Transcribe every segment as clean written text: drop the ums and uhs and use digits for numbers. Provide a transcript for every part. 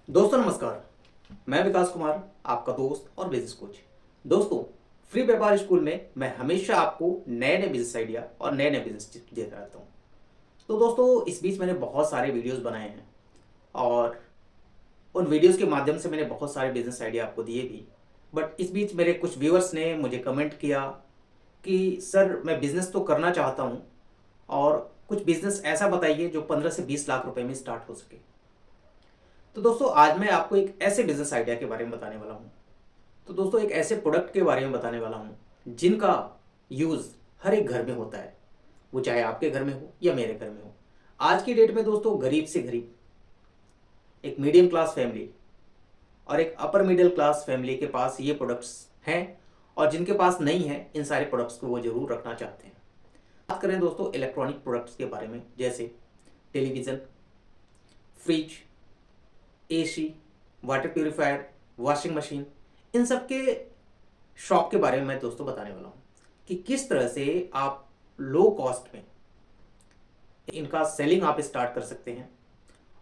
दोस्तों नमस्कार। मैं विकास कुमार, आपका दोस्त और बिजनेस कोच। दोस्तों, फ्री व्यापार स्कूल में मैं हमेशा आपको नए नए बिजनेस आइडिया और नए नए बिजनेस टिप्स देता रहता हूँ। तो दोस्तों, इस बीच मैंने बहुत सारे वीडियोस बनाए हैं और उन वीडियोस के माध्यम से मैंने बहुत सारे बिजनेस आइडिया आपको दिए भी। बट इस बीच मेरे कुछ व्यूअर्स ने मुझे कमेंट किया कि सर, मैं बिजनेस तो करना चाहता हूँ और कुछ बिजनेस ऐसा बताइए जो 15 से 20 लाख रुपए में स्टार्ट हो सके। तो दोस्तों, आज मैं आपको एक ऐसे बिजनेस आइडिया के बारे में बताने वाला हूँ। तो दोस्तों, एक ऐसे प्रोडक्ट के बारे में बताने वाला हूँ जिनका यूज़ हर एक घर में होता है, वो चाहे आपके घर में हो या मेरे घर में हो। आज की डेट में दोस्तों, गरीब से गरीब, एक मीडियम क्लास फैमिली और एक अपर मिडिल क्लास फैमिली के पास ये प्रोडक्ट्स हैं, और जिनके पास नहीं है, इन सारे प्रोडक्ट्स को वो जरूर रखना चाहते हैं। बात करें दोस्तों इलेक्ट्रॉनिक प्रोडक्ट्स के बारे में, जैसे television, fridge, AC, water purifier, washing machine, इन सब के शॉप के बारे में मैं दोस्तों बताने वाला हूँ कि किस तरह से आप लो कॉस्ट में इनका सेलिंग आप स्टार्ट कर सकते हैं।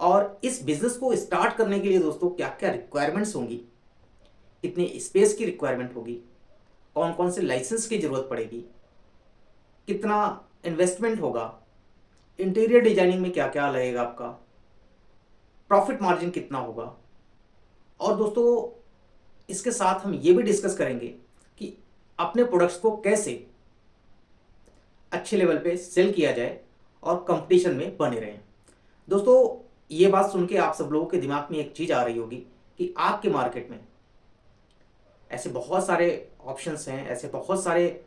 और इस बिजनेस को स्टार्ट करने के लिए दोस्तों क्या क्या रिक्वायरमेंट्स होंगी, कितनी स्पेस की रिक्वायरमेंट होगी, कौन कौन से लाइसेंस की ज़रूरत पड़ेगी, कितना इन्वेस्टमेंट होगा, इंटीरियर डिजाइनिंग में क्या क्या लगेगा आपका, प्रॉफिट मार्जिन कितना होगा। और दोस्तों, इसके साथ हम ये भी डिस्कस करेंगे कि अपने प्रोडक्ट्स को कैसे अच्छे लेवल पे सेल किया जाए और कंपटीशन में बने रहें। दोस्तों, ये बात सुन के आप सब लोगों के दिमाग में एक चीज़ आ रही होगी कि आपके मार्केट में ऐसे बहुत सारे ऑप्शंस हैं, ऐसे बहुत सारे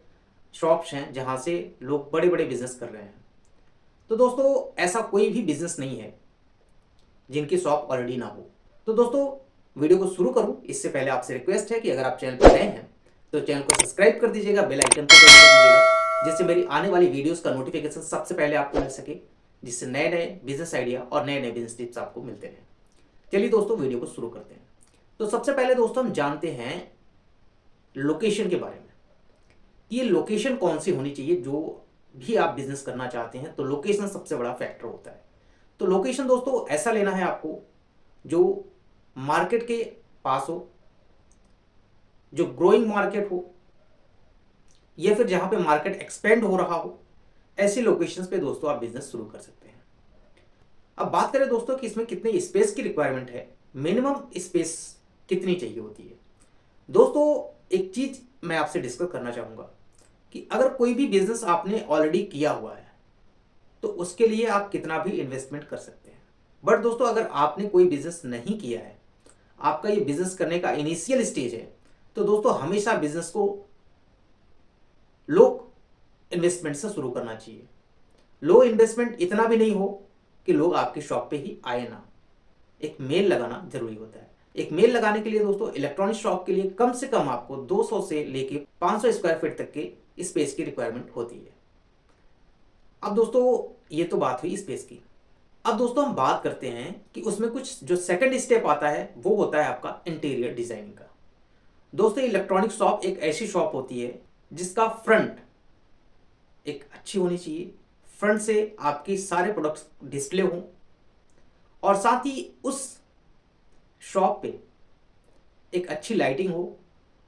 शॉप्स हैं जहां से लोग बड़े बड़े बिजनेस कर रहे हैं। तो दोस्तों, ऐसा कोई भी बिजनेस नहीं है जिनकी शॉप ऑलरेडी ना हो। तो दोस्तों, वीडियो को शुरू करूं इससे पहले आपसे रिक्वेस्ट है कि अगर आप चैनल पर नए हैं तो चैनल को सब्सक्राइब कर दीजिएगा, बेल आइकन को प्रेस कर दीजिएगा, जिससे मेरी आने वाली वीडियोस का नोटिफिकेशन सबसे पहले आपको मिल सके, जिससे नए नए बिजनेस आइडिया और नए नए बिजनेस टिप्स आपको मिलते रहें। चलिए दोस्तों, वीडियो को शुरू करते हैं। तो सबसे पहले दोस्तों, हम जानते हैं लोकेशन के बारे में। ये लोकेशन कौन सी होनी चाहिए, जो भी आप बिजनेस करना चाहते हैं तो लोकेशन सबसे बड़ा फैक्टर होता है। तो लोकेशन दोस्तों ऐसा लेना है आपको जो मार्केट के पास हो, जो ग्रोइंग मार्केट हो, या फिर जहां पे मार्केट एक्सपेंड हो रहा हो। ऐसी लोकेशंस पे दोस्तों आप बिजनेस शुरू कर सकते हैं। अब बात करें दोस्तों कि इसमें कितने स्पेस की रिक्वायरमेंट है, मिनिमम स्पेस कितनी चाहिए होती है। दोस्तों, एक चीज मैं आपसे डिस्कस करना चाहूंगा कि अगर कोई भी बिजनेस आपने ऑलरेडी किया हुआ है तो उसके लिए आप कितना भी इन्वेस्टमेंट कर सकते हैं। बट दोस्तों, अगर आपने कोई बिजनेस नहीं किया है, आपका ये बिजनेस करने का इनिशियल स्टेज है, तो दोस्तों हमेशा बिजनेस को लो इन्वेस्टमेंट से शुरू करना चाहिए। लो इन्वेस्टमेंट इतना भी नहीं हो कि लोग आपकी शॉप पे ही आए ना। एक मेल लगाना जरूरी होता है। एक मेल लगाने के लिए दोस्तों इलेक्ट्रॉनिक शॉप के लिए कम से कम आपको 200 से लेके 500 स्क्वायर फीट तक के स्पेस की रिक्वायरमेंट होती है। अब दोस्तों, ये तो बात हुई स्पेस की। अब दोस्तों, हम बात करते हैं कि उसमें कुछ जो सेकंड स्टेप आता है वो होता है आपका इंटीरियर डिजाइनिंग का। दोस्तों, इलेक्ट्रॉनिक शॉप एक ऐसी शॉप होती है जिसका फ्रंट एक अच्छी होनी चाहिए। फ्रंट से आपकी सारे प्रोडक्ट्स डिस्प्ले हों और साथ ही उस शॉप पे एक अच्छी लाइटिंग हो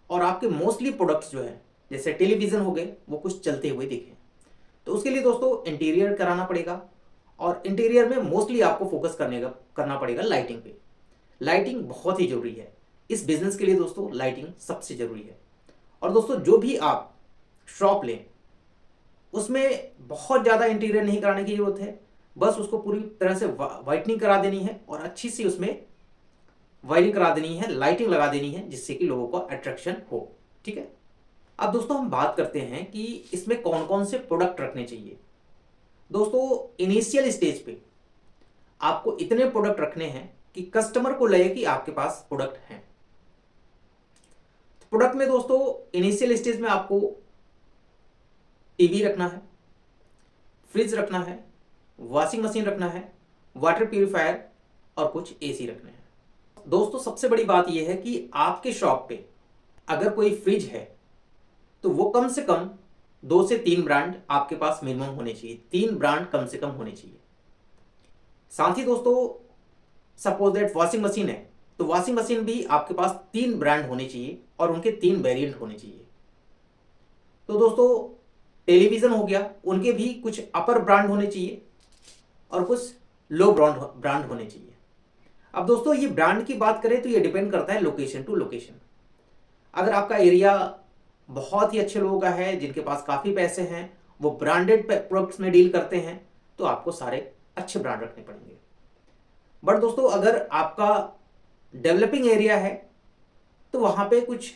और आपके मोस्टली प्रोडक्ट्स जो है, जैसे टेलीविज़न हो गए, वो कुछ चलते हुए दिखें। तो उसके लिए दोस्तों इंटीरियर कराना पड़ेगा, और इंटीरियर में मोस्टली आपको फोकस करना पड़ेगा लाइटिंग पे। लाइटिंग बहुत ही जरूरी है इस बिजनेस के लिए दोस्तों, लाइटिंग सबसे जरूरी है। और दोस्तों, जो भी आप शॉप लें उसमें बहुत ज़्यादा इंटीरियर नहीं कराने की जरूरत है, बस उसको पूरी तरह से वाइटनिंग करा देनी है और अच्छी सी उसमें वायरिंग करा देनी है, लाइटिंग लगा देनी है, जिससे कि लोगों को अट्रैक्शन हो। ठीक है। अब दोस्तों, हम बात करते हैं कि इसमें कौन कौन से प्रोडक्ट रखने चाहिए। दोस्तों, इनिशियल स्टेज पे आपको इतने प्रोडक्ट रखने हैं कि कस्टमर को लगे कि आपके पास प्रोडक्ट हैं। प्रोडक्ट में दोस्तों इनिशियल स्टेज में आपको टीवी रखना है, फ्रिज रखना है, वॉशिंग मशीन रखना है, वाटर प्यूरिफायर और कुछ एसी रखने हैं। दोस्तों, सबसे बड़ी बात यह है कि आपके शॉप पे अगर कोई फ्रिज है तो वो कम से कम 2 से 3 ब्रांड आपके पास मिनिमम होने चाहिए। 3 ब्रांड कम से कम होने चाहिए। साथ ही दोस्तों, सपोज दैट वॉशिंग मशीन है तो वॉशिंग मशीन भी आपके पास 3 ब्रांड होने चाहिए और उनके 3 वेरिएंट होने चाहिए। तो दोस्तों टेलीविज़न हो गया, उनके भी कुछ अपर ब्रांड होने चाहिए और कुछ लो ब्रांड होने चाहिए। अब दोस्तों ये ब्रांड की बात करें तो ये डिपेंड करता है लोकेशन टू लोकेशन। अगर आपका एरिया बहुत ही अच्छे लोगों का है, जिनके पास काफ़ी पैसे हैं, वो ब्रांडेड प्रोडक्ट्स में डील करते हैं, तो आपको सारे अच्छे ब्रांड रखने पड़ेंगे। बट दोस्तों अगर आपका डेवलपिंग एरिया है तो वहाँ पे कुछ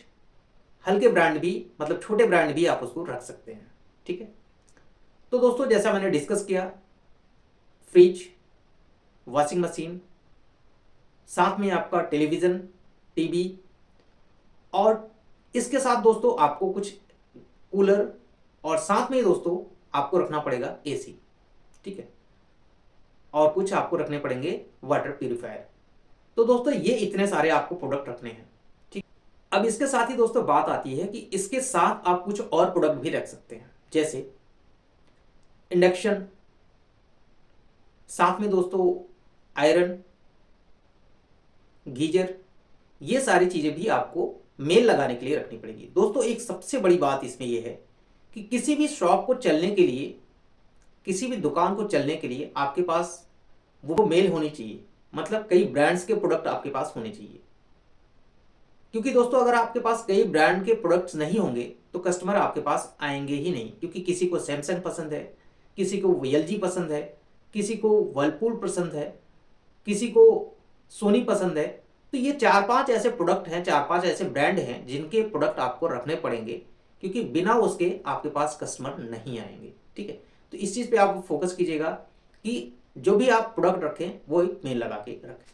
हल्के ब्रांड भी, मतलब छोटे ब्रांड भी आप उसको रख सकते हैं। ठीक है, तो दोस्तों जैसा मैंने डिस्कस किया, फ्रिज, वॉशिंग मशीन, साथ में आपका टेलीविज़न, टीवी, और इसके साथ दोस्तों आपको कुछ कूलर, और साथ में दोस्तों आपको रखना पड़ेगा एसी। ठीक है, और कुछ आपको रखने पड़ेंगे वाटर प्यूरिफायर। तो दोस्तों ये इतने सारे आपको प्रोडक्ट रखने हैं। ठीक, अब इसके साथ ही दोस्तों बात आती है कि इसके साथ आप कुछ और प्रोडक्ट भी रख सकते हैं, जैसे इंडक्शन, साथ में दोस्तों आयरन, गीजर, ये सारी चीजें भी आपको मेल लगाने के लिए रखनी पड़ेगी। दोस्तों एक सबसे बड़ी बात इसमें यह है कि किसी भी शॉप को चलने के लिए, किसी भी दुकान को चलने के लिए आपके पास वो मेल होनी चाहिए, मतलब कई ब्रांड्स के प्रोडक्ट आपके पास होने चाहिए। क्योंकि दोस्तों अगर आपके पास कई ब्रांड के प्रोडक्ट्स नहीं होंगे तो कस्टमर आपके पास आएंगे ही नहीं, क्योंकि किसी को सैमसंग पसंद है, किसी को एलजी पसंद है, किसी को वर्लपूल पसंद है, किसी को सोनी पसंद है। तो ये 4-5 ऐसे प्रोडक्ट हैं, 4-5 ऐसे ब्रांड हैं जिनके प्रोडक्ट आपको रखने पड़ेंगे, क्योंकि बिना उसके आपके पास कस्टमर नहीं आएंगे। ठीक है, तो इस चीज़ पे आप फोकस कीजिएगा कि जो भी आप प्रोडक्ट रखें वो एक मेल लगा के रखें।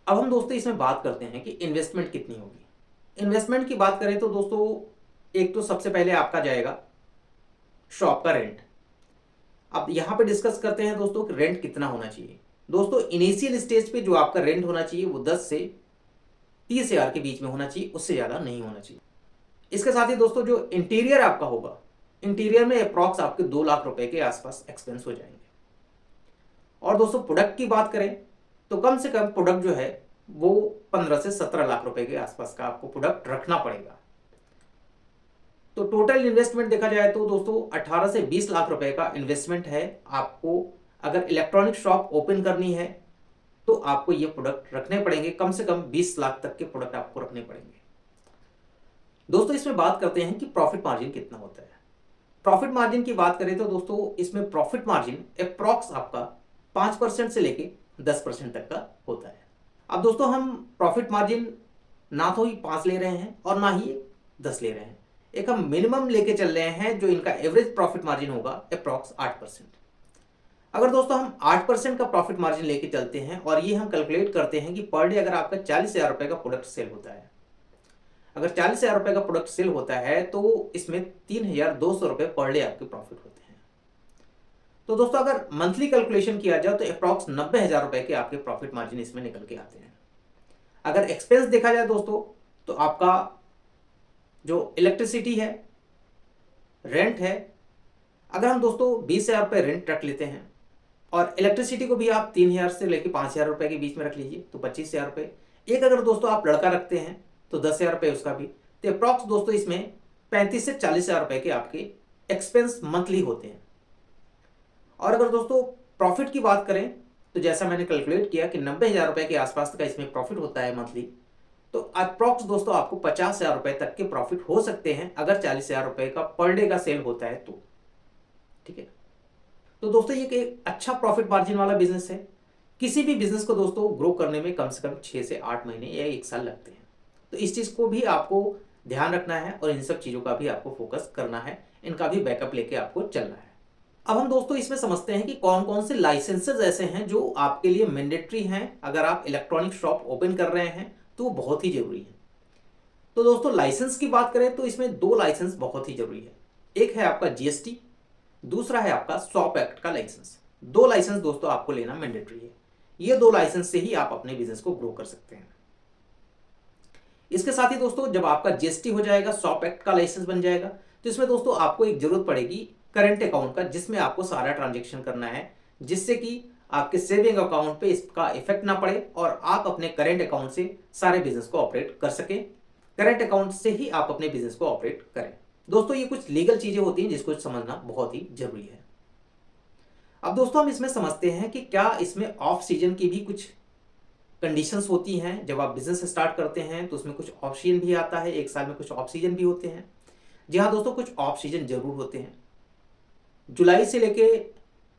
अब हम दोस्तों इसमें बात करते हैं कि इन्वेस्टमेंट कितनी होगी। इन्वेस्टमेंट की बात करें तो दोस्तों एक तो सबसे पहले आपका जाएगा शॉप का रेंट। अब यहाँ पे डिस्कस करते हैं दोस्तों कि रेंट कितना होना चाहिए। दोस्तों इनिशियल स्टेज पे जो आपका रेंट होना चाहिए वो 10 से 30 हज़ार के बीच में होना चाहिए, उससे ज़्यादा नहीं होना चाहिए। इसके साथ ही दोस्तों जो इंटीरियर आपका होगा, इंटीरियर में अप्रॉक्स आपके 2 लाख रुपए के आसपास एक्सपेंस हो जाएंगे। और दोस्तों प्रोडक्ट की बात करें तो कम से कम प्रोडक्ट जो है वो 15 से 17 लाख रुपए के आसपास का आपको प्रोडक्ट रखना पड़ेगा। तो टोटल इन्वेस्टमेंट देखा जाए तो दोस्तों 18 से 20 लाख रुपए का इन्वेस्टमेंट है आपको। अगर इलेक्ट्रॉनिक शॉप ओपन करनी है तो आपको ये प्रोडक्ट रखने पड़ेंगे, कम से कम 20 लाख तक के प्रोडक्ट आपको रखने पड़ेंगे। दोस्तों इसमें बात करते हैं कि प्रॉफिट मार्जिन कितना होता है। प्रॉफिट मार्जिन की बात करें तो दोस्तों इसमें प्रॉफिट मार्जिन अप्रॉक्स आपका 5% से लेके 10% तक का होता है। अब दोस्तों हम प्रॉफिट मार्जिन ना तो ही 5 ले रहे हैं और ना ही 10 ले रहे हैं, एक हम मिनिमम लेके चल रहे हैं जो इनका एवरेज प्रॉफिट मार्जिन होगा अप्रॉक्स 8%। अगर दोस्तों हम 8% का प्रॉफिट मार्जिन लेके चलते हैं और ये हम कैलकुलेट करते हैं कि पर डे अगर आपका 40,000 रुपए का प्रोडक्ट सेल होता है, अगर 40,000 रुपए का प्रोडक्ट सेल होता है तो इसमें 3,200 रुपए पर डे आपके प्रॉफिट होते हैं। तो दोस्तों अगर मंथली कैलकुलेशन किया जाए तो अप्रॉक्स 90,000 रुपए के आपके प्रॉफिट मार्जिन इसमें निकल के आते हैं। अगर एक्सपेंस देखा जाए दोस्तों तो आपका जो इलेक्ट्रिसिटी है, रेंट है, अगर हम दोस्तों 20,000 रुपये रेंट रख लेते हैं और इलेक्ट्रिसिटी को भी आप 3,000 से लेकर 5,000 रुपये के बीच में रख लीजिए तो 25,000 रुपये। एक अगर दोस्तों आप लड़का रखते हैं तो 10,000 रुपये उसका भी, तो अप्रॉक्स दोस्तों इसमें 35 से 40,000 रुपये के आपके एक्सपेंस मंथली होते हैं। और अगर दोस्तों प्रॉफिट की बात करें तो जैसा मैंने कैलकुलेट किया कि 90,000 रुपये के आसपास का इसमें प्रॉफिट होता है मंथली, तो अप्रॉक्स दोस्तों आपको 50,000 रुपये तक के प्रॉफिट हो सकते हैं अगर 40,000 रुपये का पर डे का सेल होता है तो। ठीक है, तो दोस्तों ये एक अच्छा प्रॉफिट मार्जिन वाला बिजनेस है। किसी भी बिजनेस को दोस्तों ग्रो करने में कम से कम 6 से 8 महीने या 1 साल लगते हैं, तो इस चीज़ को भी आपको ध्यान रखना है और इन सब चीज़ों का भी आपको फोकस करना है, इनका भी बैकअप लेके आपको चलना है। अब हम दोस्तों इसमें समझते हैं कि कौन कौन से लाइसेंसेज ऐसे हैं जो आपके लिए मैंडेटरी हैं। अगर आप इलेक्ट्रॉनिक शॉप ओपन कर रहे हैं तो बहुत ही जरूरी है। तो दोस्तों लाइसेंस की बात करें तो इसमें 2 लाइसेंस बहुत ही जरूरी है। एक है आपका जीएसटी, दूसरा है आपका शॉप एक्ट का लाइसेंस। 2 लाइसेंस दोस्तों आपको लेना मैंडेटरी है। ये 2 लाइसेंस से ही आप अपने बिजनेस को ग्रो कर सकते हैं। इसके साथ ही दोस्तों जब आपका जीएसटी हो जाएगा, शॉप एक्ट का लाइसेंस बन जाएगा, तो इसमें दोस्तों आपको एक जरूरत पड़ेगी करंट अकाउंट का, जिसमें आपको सारा ट्रांजेक्शन करना है, जिससे कि आपके सेविंग अकाउंट पे इसका इफेक्ट ना पड़े और आप अपने करेंट अकाउंट से सारे बिजनेस को ऑपरेट कर सकें। करेंट अकाउंट से ही आप अपने बिजनेस को ऑपरेट करें। दोस्तों ये कुछ लीगल चीजें होती हैं जिसको समझना बहुत ही जरूरी है। अब दोस्तों हम इसमें समझते हैं कि क्या इसमें ऑफ सीजन की भी कुछ कंडीशंस होती हैं। जब आप बिजनेस स्टार्ट करते हैं तो उसमें कुछ ऑफ सीजन भी आता है, एक साल में कुछ ऑफ सीजन भी होते हैं। जी हाँ दोस्तों, कुछ ऑफ सीजन जरूर होते हैं। जुलाई से लेके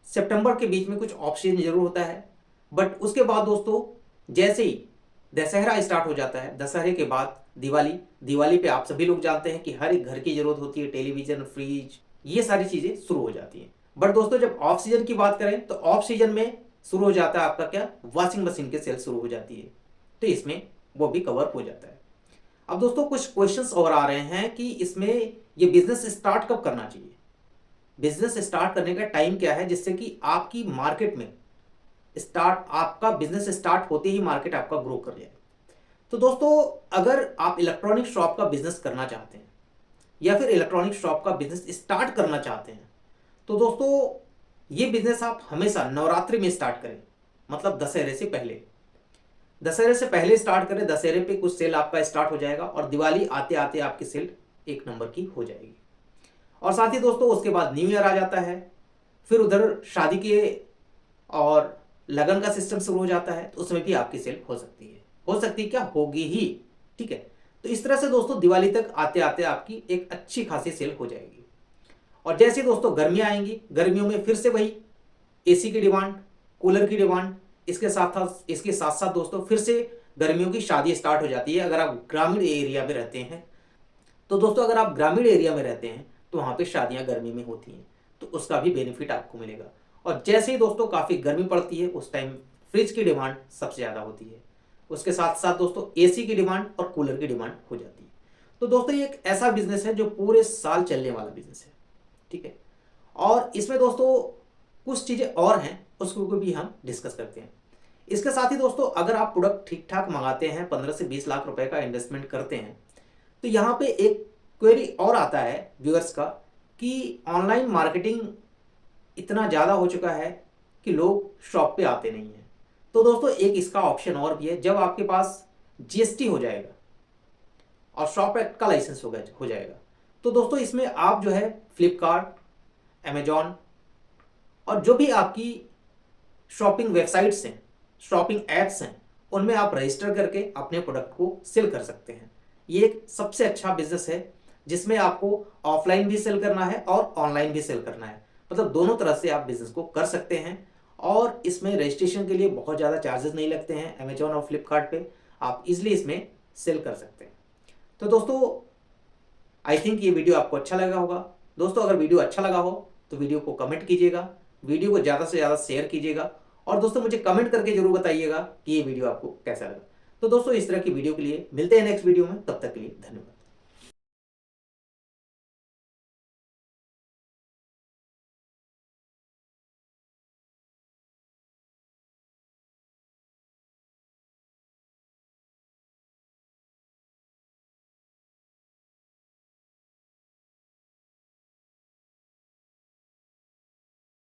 सितंबर के बीच में कुछ ऑफ सीजन जरूर होता है, बट उसके बाद दोस्तों जैसे ही दशहरा स्टार्ट हो जाता है, दशहरे के बाद दिवाली पे आप सभी लोग जानते हैं कि हर एक घर की जरूरत होती है, टेलीविजन, फ्रिज, ये सारी चीजें शुरू हो जाती हैं। बट दोस्तों जब ऑफ सीजन की बात करें तो ऑफ सीजन में शुरू हो जाता है आपका क्या, वॉशिंग मशीन के सेल शुरू हो जाती है, तो इसमें वो भी कवर हो जाता है। अब दोस्तों कुछ क्वेश्चंस और आ रहे हैं कि इसमें ये बिजनेस स्टार्ट कब करना चाहिए, बिजनेस स्टार्ट करने का टाइम क्या है, जिससे कि आपकी मार्केट में आपका बिजनेस स्टार्ट होते ही मार्केट आपका ग्रो कर जाए। तो दोस्तों अगर आप इलेक्ट्रॉनिक शॉप का बिजनेस करना चाहते हैं या फिर इलेक्ट्रॉनिक शॉप का बिजनेस स्टार्ट करना चाहते हैं, तो दोस्तों ये बिजनेस आप हमेशा नवरात्रि में स्टार्ट करें, मतलब दशहरे से पहले। दशहरे से पहले स्टार्ट करें, दशहरे पे कुछ सेल आपका स्टार्ट हो जाएगा और दिवाली आते आते आपकी सेल एक नंबर की हो जाएगी। और साथ ही दोस्तों उसके बाद न्यू ईयर आ जाता है, फिर उधर शादी के और लगन का सिस्टम शुरू हो जाता है, तो उसमें भी आपकी सेल हो सकती है क्या, होगी ही। ठीक है, तो इस तरह से दोस्तों दिवाली तक आते आते आपकी एक अच्छी खासी सेल हो जाएगी। और जैसे दोस्तों गर्मियां आएंगी, गर्मियों में फिर से वही एसी की डिमांड, कूलर की डिमांड, इसके साथ साथ दोस्तों फिर से गर्मियों की शादी स्टार्ट हो जाती है। अगर आप ग्रामीण एरिया में रहते हैं तो दोस्तों, अगर आप ग्रामीण एरिया में रहते हैं तो वहां पे शादियां गर्मी में होती हैं, तो उसका भी बेनिफिट आपको मिलेगा। और जैसे ही दोस्तों काफी गर्मी पड़ती है उस टाइम फ्रिज की डिमांड सबसे ज्यादा होती है, उसके साथ साथ दोस्तों एसी की डिमांड और कूलर की डिमांड हो जाती है। तो दोस्तों ये एक ऐसा बिजनेस है जो पूरे साल चलने वाला बिजनेस है। ठीक है, और इसमें दोस्तों कुछ चीजें और हैं, उसको भी हम डिस्कस करते हैं। इसके साथ ही दोस्तों अगर आप प्रोडक्ट ठीक ठाक मंगाते हैं, 15 से 20 लाख रुपए का इन्वेस्टमेंट करते हैं, तो यहाँ पे एक क्वेरी और आता है व्यूअर्स का कि ऑनलाइन मार्केटिंग इतना ज़्यादा हो चुका है कि लोग शॉप पे आते नहीं हैं। तो दोस्तों एक इसका ऑप्शन और भी है, जब आपके पास जीएसटी हो जाएगा और शॉप एक्ट का लाइसेंस हो जाएगा, तो दोस्तों इसमें आप जो है फ्लिपकार्ट, अमेजॉन और जो भी आपकी शॉपिंग वेबसाइट्स हैं, शॉपिंग एप्स हैं, उनमें आप रजिस्टर करके अपने प्रोडक्ट को सेल कर सकते हैं। ये एक सबसे अच्छा बिजनेस है जिसमें आपको ऑफलाइन भी सेल करना है और ऑनलाइन भी सेल करना है, मतलब दोनों तरह से आप बिजनेस को कर सकते हैं। और इसमें रजिस्ट्रेशन के लिए बहुत ज़्यादा चार्जेस नहीं लगते हैं। अमेजॉन और फ्लिपकार्ट पे आप इजिली इसमें सेल कर सकते हैं। तो दोस्तों आई थिंक ये वीडियो आपको अच्छा लगा होगा। दोस्तों अगर वीडियो अच्छा लगा हो तो वीडियो को कमेंट कीजिएगा, वीडियो को ज़्यादा से ज़्यादा शेयर कीजिएगा और दोस्तों मुझे कमेंट करके जरूर बताइएगा कि ये वीडियो आपको कैसा लगा। तो दोस्तों इस तरह की वीडियो के लिए मिलते हैं नेक्स्ट वीडियो में, तब तक के लिए धन्यवाद।